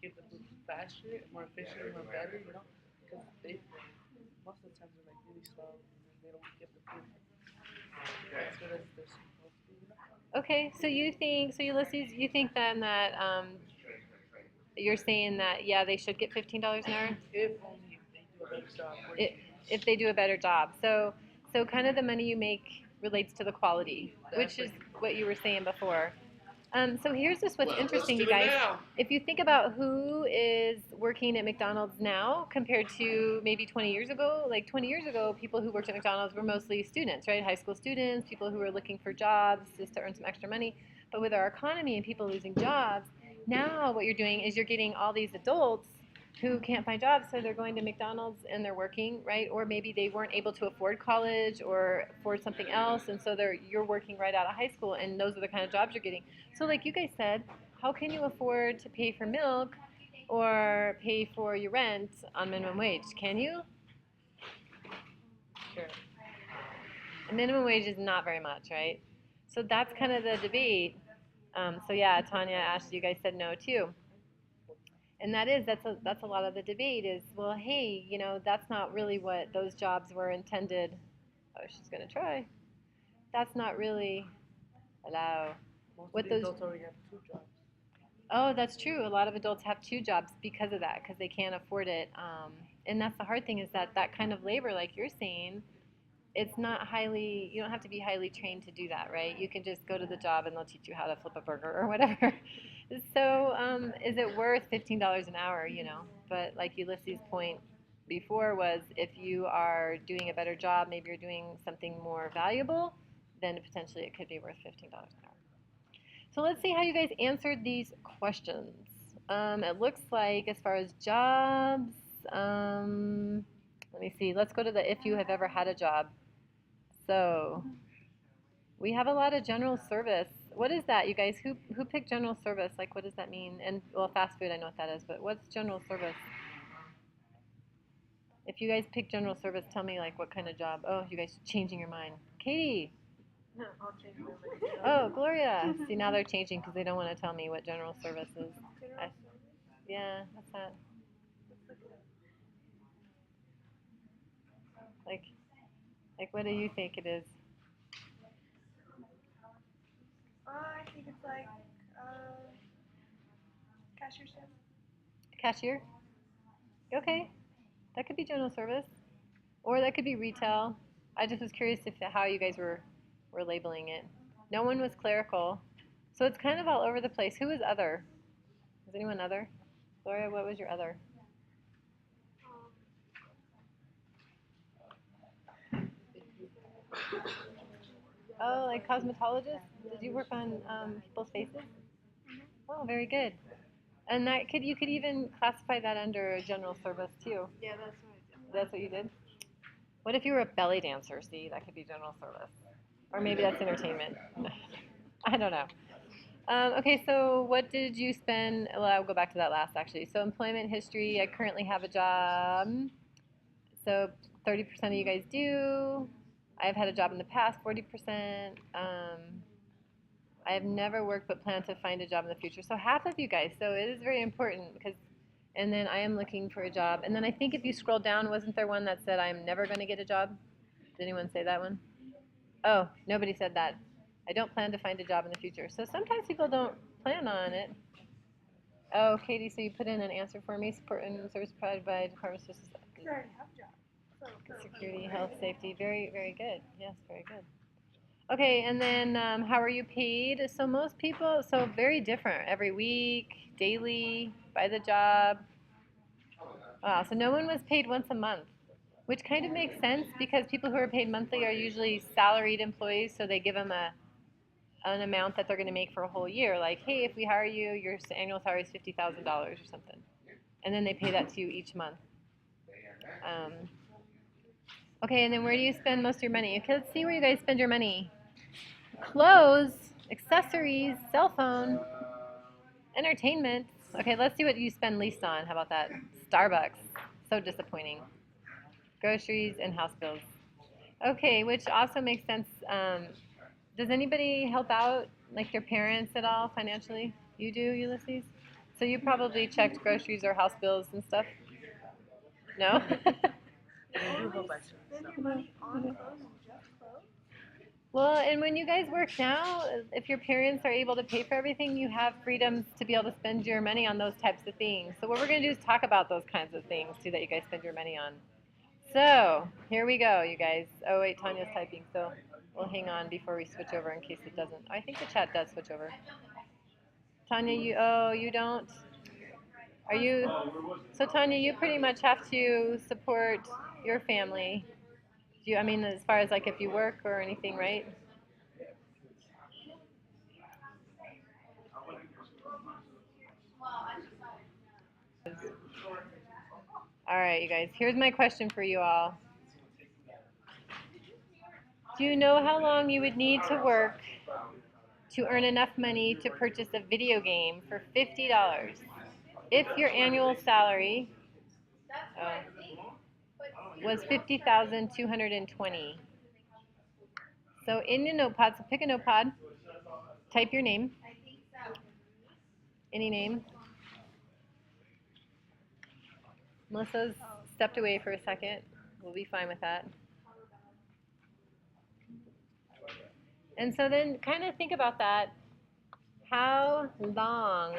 get the food faster, more efficient, more better, because they most of the times they're like really slow and they don't get the food as good as they're supposed to. Okay, so you think, so Ulysses, you think then that you're saying that yeah, they should get $15 an hour If only if they do a better job i- working. if they do a better job. So kind of the money you make relates to the quality, which is what you were saying before. So here's just what's interesting, you guys. If you think about who is working at McDonald's now compared to maybe 20 years ago, like 20 years ago, people who worked at McDonald's were mostly students, right? High school students, people who were looking for jobs just to earn some extra money. But with our economy and people losing jobs, now what you're doing is you're getting all these adults who can't find jobs, so they're going to McDonald's and they're working, right? Or maybe they weren't able to afford college or afford something else, and so you're working right out of high school, and those are the kind of jobs you're getting. So, like you guys said, how can you afford to pay for milk or pay for your rent on minimum wage? Can you? Sure. And minimum wage is not very much, right? So that's kind of the debate. So yeah, Tanya, Ashley, you guys said no too. And that's a lot of the debate is, well, hey, that's not really what those jobs were intended. Oh, she's gonna try. That's not really allow Most what of the those. adults already have two jobs. Oh, that's true. A lot of adults have two jobs because of that, because they can't afford it. And that's the hard thing is that kind of labor, like you're saying, it's not highly. You don't have to be highly trained to do that, right? You can just go to the job and they'll teach you how to flip a burger or whatever. So, is it worth $15 an hour? But like Ulysses' point before was, if you are doing a better job, maybe you're doing something more valuable, then potentially it could be worth $15 an hour. So let's see how you guys answered these questions. It looks like as far as jobs, let me see. Let's go to the if you have ever had a job. So we have a lot of general service. What is that, you guys? Who picked general service? Like, what does that mean? And well, fast food, I know what that is, but what's general service? If you guys pick general service, tell me like what kind of job. Oh, you guys are changing your mind. Katie. No, I'll change my mind. Oh, Gloria. See, now they're changing because they don't want to tell me what general service is. I, yeah, what's that? Like, like what do you think it is? I think it's like cashiership. Cashier? Okay, that could be general service, or that could be retail. I just was curious if how you guys were labeling it. No one was clerical, so it's kind of all over the place. Who was other? Was anyone other? Gloria, what was your other? Oh, like cosmetologist? Did you work on people's faces? Oh, very good. And that could you could even classify that under general service too. Yeah, that's what I did. That's what you did. What if you were a belly dancer? See, that could be general service, or maybe that's entertainment. I don't know. Okay, so what did you spend? Well, I'll go back to that last actually. So employment history. I currently have a job. So 30% of you guys do. I've had a job in the past. 40%. I have never worked but plan to find a job in the future. So half of you guys. So it is very important because. And then I am looking for a job. And then I think if you scroll down, wasn't there one that said I'm never going to get a job? Did anyone say that one? Oh, nobody said that. I don't plan to find a job in the future. So sometimes people don't plan on it. Oh, Katie, so you put in an answer for me, support and service provided by Department of Social Because I already have a job. So, Security, health, safety. Very, very good. Yes, very good. Okay, and then how are you paid? So most people, so very different. Every week, daily, by the job. Wow, so no one was paid once a month, which kind of makes sense because people who are paid monthly are usually salaried employees, so they give them an amount that they're going to make for a whole year. Like, hey, if we hire you, your annual salary is $50,000 or something, and then they pay that to you each month. Um, okay, and then where do you spend most of your money? Okay, let's see where you guys spend your money. Clothes, accessories, cell phone, entertainment. Okay, let's see what you spend least on. How about that? Starbucks. So disappointing. Groceries and house bills. Okay, which also makes sense. Does anybody help out, like your parents at all financially? You do, Ulysses? So you probably checked groceries or house bills and stuff? No? You do Only hope I should. spend No. your money on clothes and just clothes? Well, and when you guys work now, if your parents are able to pay for everything, you have freedoms to be able to spend your money on those types of things. So what we're going to do is talk about those kinds of things too that you guys spend your money on. So here we go, you guys. Oh wait, Tanya's typing, so we'll hang on before we switch over in case it doesn't. I think the chat does switch over. Tanya, you don't? Are you? So Tanya, you pretty much have to support your family. Do you? I mean, as far as like if you work or anything, right? All right, you guys. Here's my question for you all. Do you know how long you would need to work to earn enough money to purchase a video game for $50 if your annual salary was 50,220? So in your notepad, so pick a notepad, type your name, any name. Melissa's stepped away for a second. We'll be fine with that. And so then kind of think about that. How long,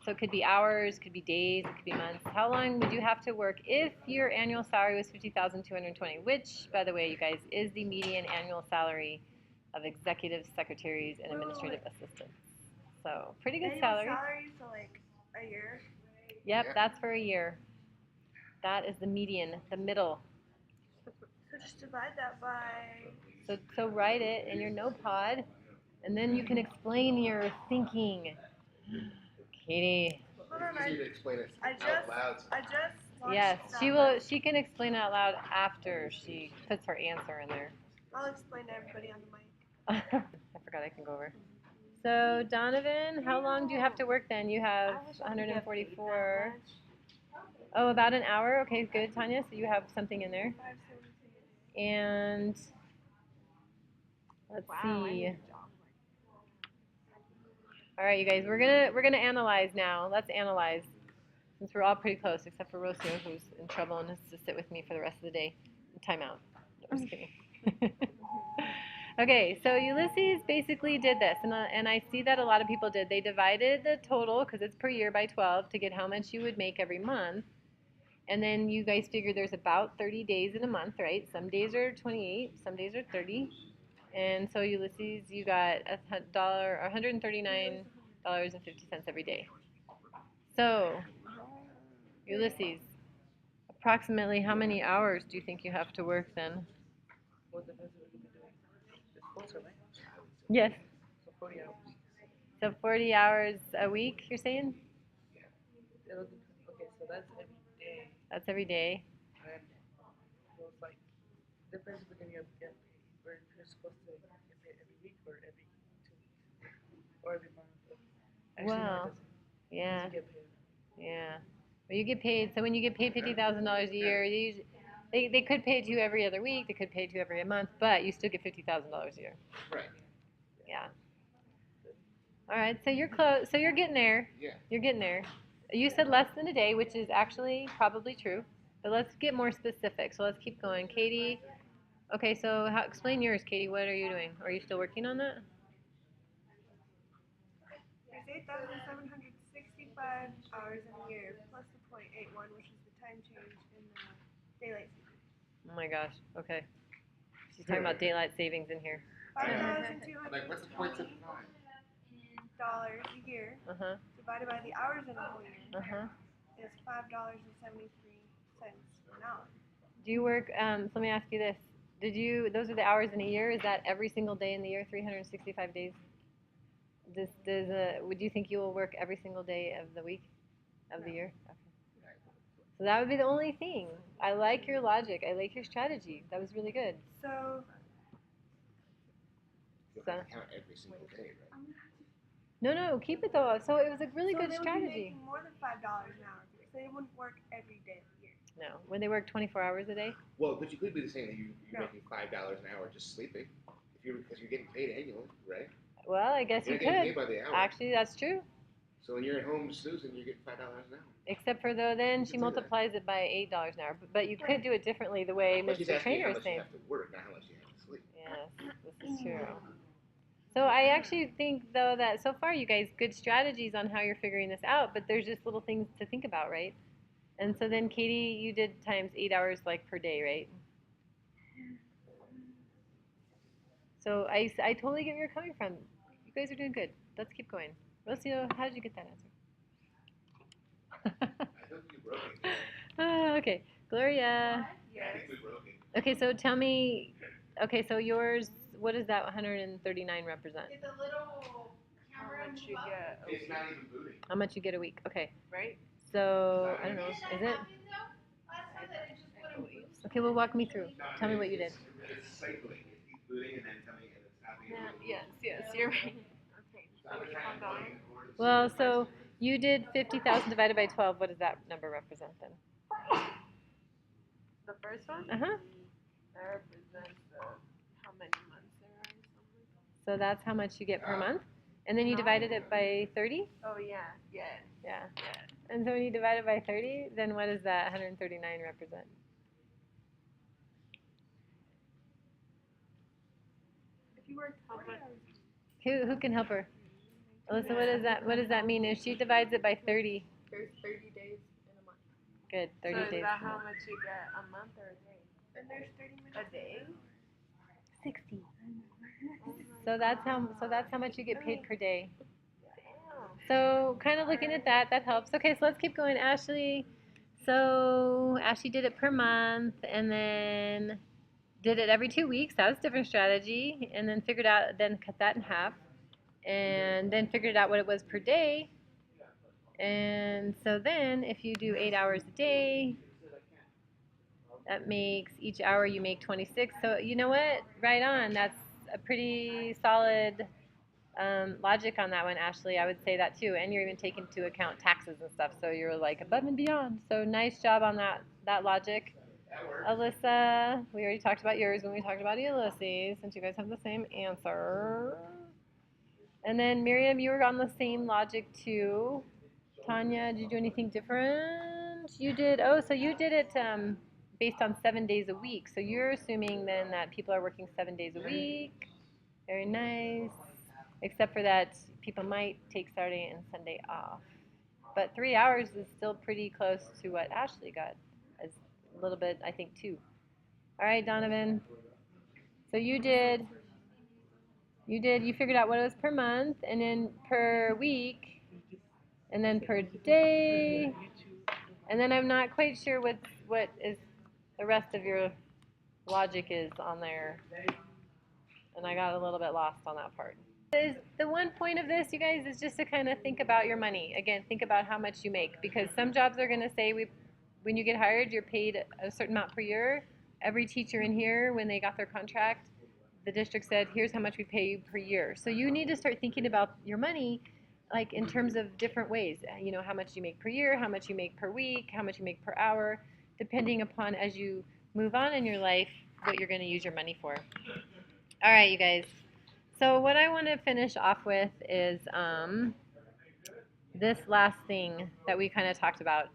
so it could be hours, could be days, it could be months. How long would you have to work if your annual salary was 50,220, which, by the way, you guys, is the median annual salary of executive secretaries and administrative assistants. So pretty good Annual salary. salary for like a year. Yep, that's for a year. That is the median, the middle. So just divide that by. So write it in your notepad, and then you can explain your thinking. Katie. Hold on, Easy to explain it I out just- loud. I just. launched Yes, that she will. list. She can explain it out loud after she puts her answer in there. I'll explain to everybody on the mic. I forgot I can go over. So Donovan, how long do you have to work then? You have 144. Oh, about an hour. Okay, good, Tanya. So you have something in there. 572. And let's see. All right, you guys, we're gonna analyze now. Let's analyze, since we're all pretty close, except for Rocio, who's in trouble and has to sit with me for the rest of the day. Time out. No, I'm just kidding. Okay, so Ulysses basically did this, and I see that a lot of people did. They divided the total, because it's per year, by 12 to get how much you would make every month. And then you guys figure there's about 30 days in a month, right? Some days are 28, some days are 30. And so Ulysses, you got $139.50 every day. So Ulysses, approximately how many hours do you think you have to work then? Well, depends what you're doing. It's closer, right? Yes. So 40 hours. So 40 hours a week, you're saying? It'll depend. Okay, so that's every day. That's every day. And so it's like, depends if we're going to get paid. Or if you're supposed to get paid every week or every 2 weeks. Or every month. Actually, no, Wow. it doesn't. Yeah. You get paid. Yeah. Well, you get paid. So when you get paid $50,000 a year, they could pay it to you every other week. They could pay it to you every month, but you still get $50,000 a year. Right. Yeah. All right. So you're close. So you're getting there. Yeah. You're getting there. You said less than a day, which is actually probably true. But let's get more specific. So let's keep going. Katie. Okay. So explain yours, Katie. What are you doing? Are you still working on that? There's 8,765 hours in a year, plus the .81, which is the time change in the daylight savings. Oh my gosh. Okay. She's talking about daylight savings in here. Like, what's the point of $5,220 a year Uh huh. divided by the hours in a whole year Uh huh. is $5.73 an hour. Do you work? So let me ask you this: Those are the hours in a year. Is that every single day in the year, 365 days? Would you think you will work every single day of the week, of the year? Okay. So that would be the only thing. I like your logic. I like your strategy. That was really good. So You have to count every single day, right? No, keep it though. So it was a really so good they would be strategy. making more than $5 an hour because they wouldn't work every day of the year. No, when they work 24 hours a day. Well, but you could be saying that you're No. making $5 an hour just sleeping, because you're getting paid annually, right? Well, I guess You're you getting could. paid by the hour. Actually, that's true. So when you're at home snoozing, you're getting $5 an hour. Except for though, then she You can do that. multiplies it by $8 an hour. But you could do it differently the way But she's Mr. asking you Trainer how is much you saying. have to work, not how much you have to sleep. Yes, this is true. So I actually think though that so far you guys good strategies on how you're figuring this out, but there's just little things to think about, right? And so then Katie, you did times 8 hours like per day, right? So I totally get where you're coming from. You guys are doing good. Let's keep going. Rocio, how did you get that answer? I think we broke it. Okay, Gloria. I think we broke it. Okay, so tell me. Okay, so yours. What does that 139 represent? It's a little How much you get, It's not even booting. How much you get a week? Okay, right? so I don't know. Is it? Okay, well walk me through. Tell me what you did. It's cycling. It keeps booting and then coming and it's happening. Yes, you're right. Okay, so keep on going. Well, so you did 50,000 divided by 12. What does that number represent then? The first one? Uh huh. That represents how many months there are or something. So that's how much you get per month, and then you divided it by 30. Oh yeah. Yeah. And so when you divide it by 30, then what does that 139 represent? If you work How 40 much? hours. Who can help her? Alyssa, what does that mean if she divides it by 30? There's 30 days in a month. Good, 30 so is days. that how much you get a month or a day? Then there's 30 minutes. A day? 60. So that's how much you get paid per day. Damn. So kind of looking at that helps. Okay, so let's keep going. Ashley, so Ashley did it per month and then did it every 2 weeks. That was a different strategy. And then then cut that in half. And then figured out what it was per day. And so then if you do 8 hours a day, that makes each hour you make 26. So you know what? Right on. That's a pretty solid logic on that one, Ashley. I would say that too. And you're even taking into account taxes and stuff. So you're like above and beyond. So nice job on that logic. Alyssa, we already talked about yours when we talked about Ulysses, since you guys have the same answer. And then Miriam, you were on the same logic too. Tanya, did you do anything different? You did. Oh, so you did it based on 7 days a week. So you're assuming then that people are working 7 days a week. Very nice. Except for that people might take Saturday and Sunday off. But 3 hours is still pretty close to what Ashley got. As a little bit, I think, too. All right, Donovan. So you figured out what it was per month, and then per week, and then per day, and then I'm not quite sure what is the rest of your logic is on there, and I got a little bit lost on that part. The one point of this, you guys, is just to kind of think about your money. Again, think about how much you make, because some jobs are going to say when you get hired, you're paid a certain amount per year. Every teacher in here, when they got their contract, the district said, here's how much we pay you per year. So you need to start thinking about your money like in terms of different ways. You know, how much you make per year, how much you make per week, how much you make per hour, depending upon as you move on in your life, what you're going to use your money for. All right, you guys. So what I want to finish off with is this last thing that we kind of talked about.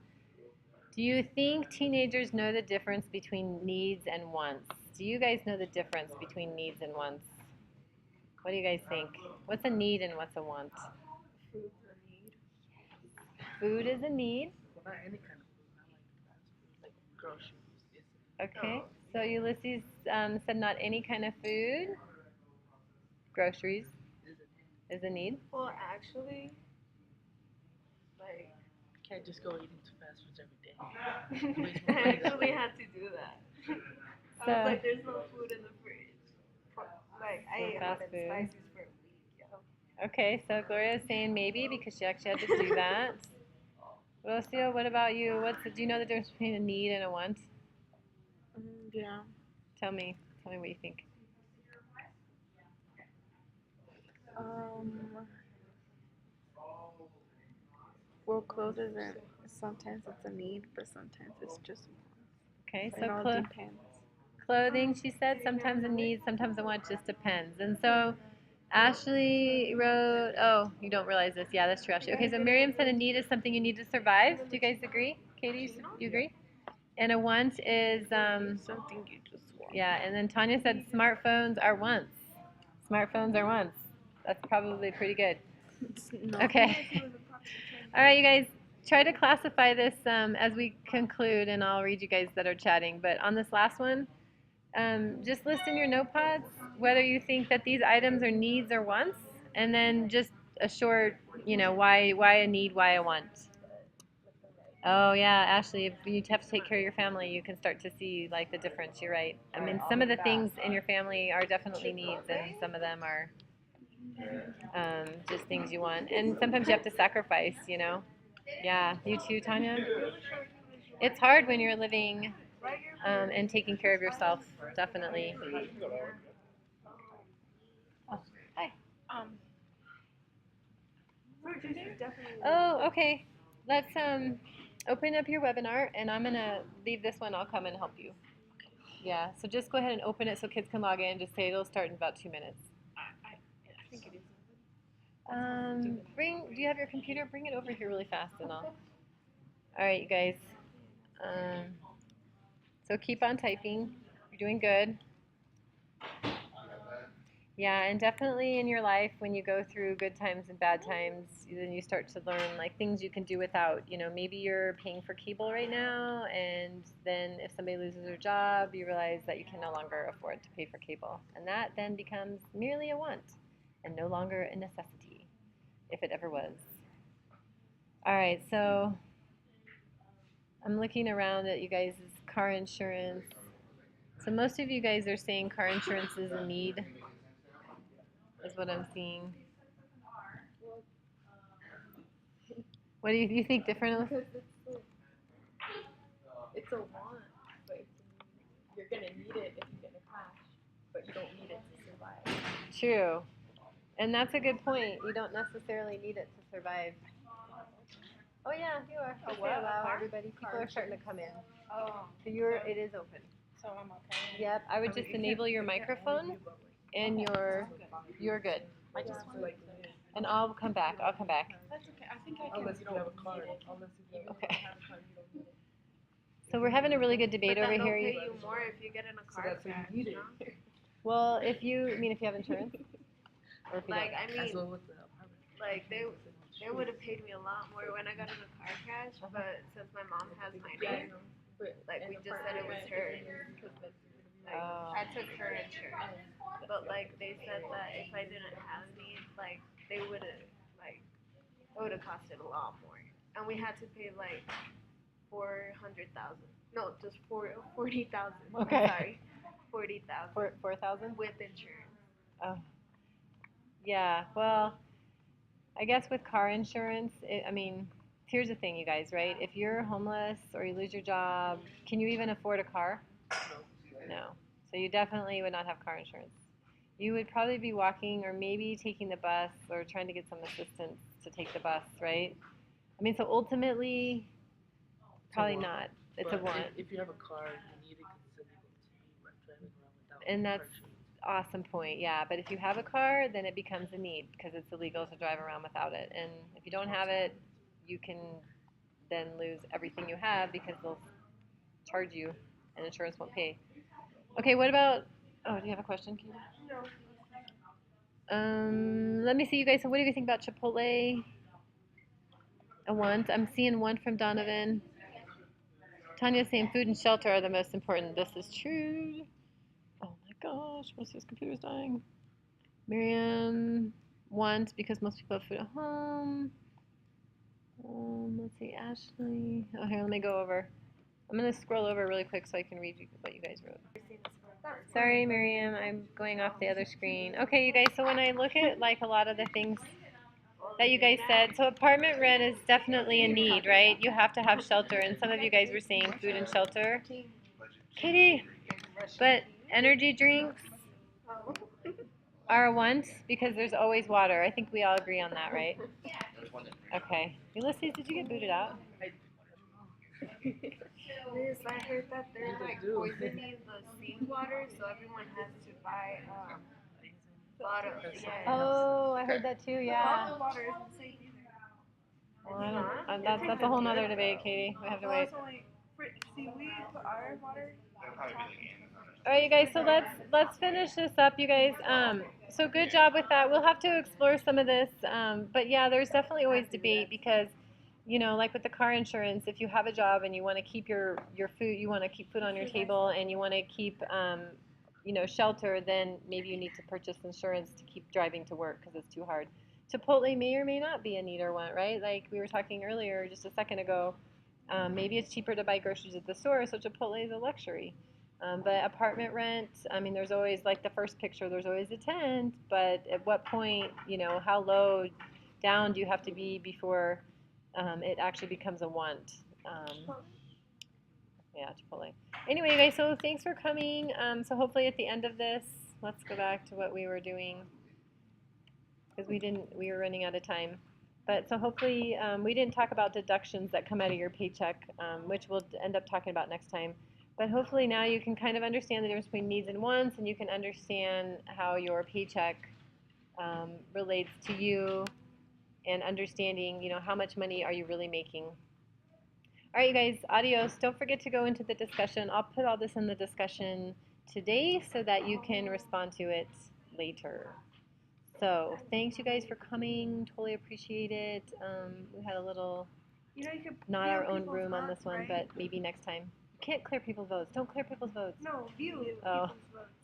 Do you think teenagers know the difference between needs and wants? Do you guys know the difference between needs and wants? What do you guys think? What's a need and what's a want? Food's a need. Food is a need. Well, not any kind of food. I like fast food. Like groceries. Okay. So Ulysses said not any kind of food. Groceries is a need. Well, actually, like, can't just go eating to fast foods every day. I actually had to do that. I So- was like, there's no food in the fridge. Like, I ate fast hot and food. spices for a week. Yo. Okay, so Gloria is saying maybe because she actually had to do that. Rocio, what about you? Do you know the difference between a need and a want? Yeah. Tell me what you think. Well, clothes isn't. Sometimes it's a need, but sometimes it's just. Okay, It so all depends. clothing, she said, sometimes a need, sometimes a want, just depends. And so Ashley wrote, oh, you don't realize this. Yeah, that's true, Ashley. Okay, so Miriam said a need is something you need to survive. Do you guys agree? Katie, you agree? And a want is, Something you just want. yeah, and then Tanya said smartphones are wants. Smartphones are wants. That's probably pretty good. Okay. All right, you guys, try to classify this as we conclude, and I'll read you guys that are chatting. But on this last one, just list in your notepads whether you think that these items are needs or wants, and then just a short, why a need, why a want. Oh yeah, Ashley, if you have to take care of your family, you can start to see like the difference. You're right. I mean, some of the things in your family are definitely needs, and some of them are just things you want. And sometimes you have to sacrifice. Yeah, you too, Tanya. It's hard when you're living and taking care of yourself. Definitely. Oh, hi. Oh, okay. Let's open up your webinar, and I'm gonna leave this one. I'll come and help you. Yeah. So just go ahead and open it so kids can log in. Just say it'll start in about 2 minutes. I think it is. Do you have your computer? Bring it over here really fast, and I'll. All right, you guys. So keep on typing. You're doing good. Yeah, and definitely in your life, when you go through good times and bad times, then you start to learn like things you can do without. Maybe you're paying for cable right now, and then if somebody loses their job, you realize that you can no longer afford to pay for cable, and that then becomes merely a want and no longer a necessity, if it ever was. All right, so I'm looking around at you guys' car insurance. So most of you guys are saying car insurance is a need, is what I'm seeing. What do you think differently? Because it's a want, but you're gonna need it if you get in a crash, but you don't need it to survive. True. And that's a good point. You don't necessarily need it to survive. Oh yeah, you are. A Just what? say allow Car? everybody. People are starting to come in. Oh. So it is open. So I'm okay. Yep. I would just enable your microphone, and you're good. I just want to. And I'll come back. That's okay. I think I can. Unless you have a car. Unless you have Okay. So we're having a really good debate But over then they'll here. pay you more if you get in a So car that's when crash. you need You it. know? Well, if you have insurance, or if you Like don't. I As mean, well with the apartment. like they would have paid me a lot more when I got in a car crash, but since my mom has my name, like we just said it was her. Like, Oh. I took her insurance, but like they said that if I didn't have me, like they would have it would have costed a lot more, and we had to pay like 400,000. No, just 40,000. Okay. Sorry, 40,000 4,000? with insurance. Oh. Yeah. Well, I guess with car insurance, here's the thing, you guys, right? If you're homeless or you lose your job, can you even afford a car? No. So you definitely would not have car insurance. You would probably be walking or maybe taking the bus or trying to get some assistance to take the bus, right? So ultimately, probably not. It's a But want. If you have a car, you need it because it's illegal to be driving around without And that's car insurance. awesome point, yeah. But if you have a car, then it becomes a need because it's illegal to drive around without it. And if you don't have it, you can then lose everything you have because they'll charge you and insurance won't pay. Okay, what about, do you have a question, Katie? No. Let me see, you guys. So what do you think about Chipotle? A want. I'm seeing one from Donovan. Tanya's saying food and shelter are the most important. This is true. Oh my gosh, Melissa's computer's dying. Miriam, want because most people have food at home. Let's see, Ashley. Oh, here, let me go over. I'm going to scroll over really quick so I can read what you guys wrote. Sorry, Miriam, I'm going off the other screen. Okay, you guys, so when I look at like a lot of the things that you guys said, so apartment rent is definitely a need, right? You have to have shelter, and some of you guys were saying food and shelter. Kitty, but energy drinks are a want because there's always water. I think we all agree on that, right? Okay. Ulysses, did you get booted out? Liz, I heard that they're like poisoning the seawater, so everyone has to buy Bottle, Because- yeah. Oh, I heard that too. Yeah. Bottled water isn't safe either. Well, I don't, that's a whole nother debate, Katie. We have to Well, wait. it's only see, we put our water. That'll probably be like Amazon or something. All right, you guys. So let's finish this up, you guys. So good job with that. We'll have to explore some of this. But yeah, there's definitely always debate because, you know, like with the car insurance, if you have a job and you want to keep your food, you want to keep food on your table, and you want to keep, you know, shelter, then maybe you need to purchase insurance to keep driving to work because it's too hard. Chipotle may or may not be a need or want, right? Like we were talking earlier just a second ago. Maybe it's cheaper to buy groceries at the store, so Chipotle is a luxury. But apartment rent, I mean, there's always, like the first picture, there's always a tent, but at what point, you know, how low down do you have to be before it actually becomes a want? Yeah, Chipotle. Anyway, you guys, so thanks for coming. So hopefully at the end of this, let's go back to what we were doing because we were running out of time. But so hopefully we didn't talk about deductions that come out of your paycheck, which we'll end up talking about next time. But hopefully now you can kind of understand the difference between needs and wants, and you can understand how your paycheck relates to you, and understanding, you know, how much money are you really making. All right, you guys, adios. Don't forget to go into the discussion. I'll put all this in the discussion today so that you can respond to it later. So thanks, you guys, for coming. Totally appreciate it. We had a little, You know, you could not view our own people's room on votes, this one, right? but maybe next time. Can't clear people's votes. Don't clear people's votes. No, view Oh. people's votes.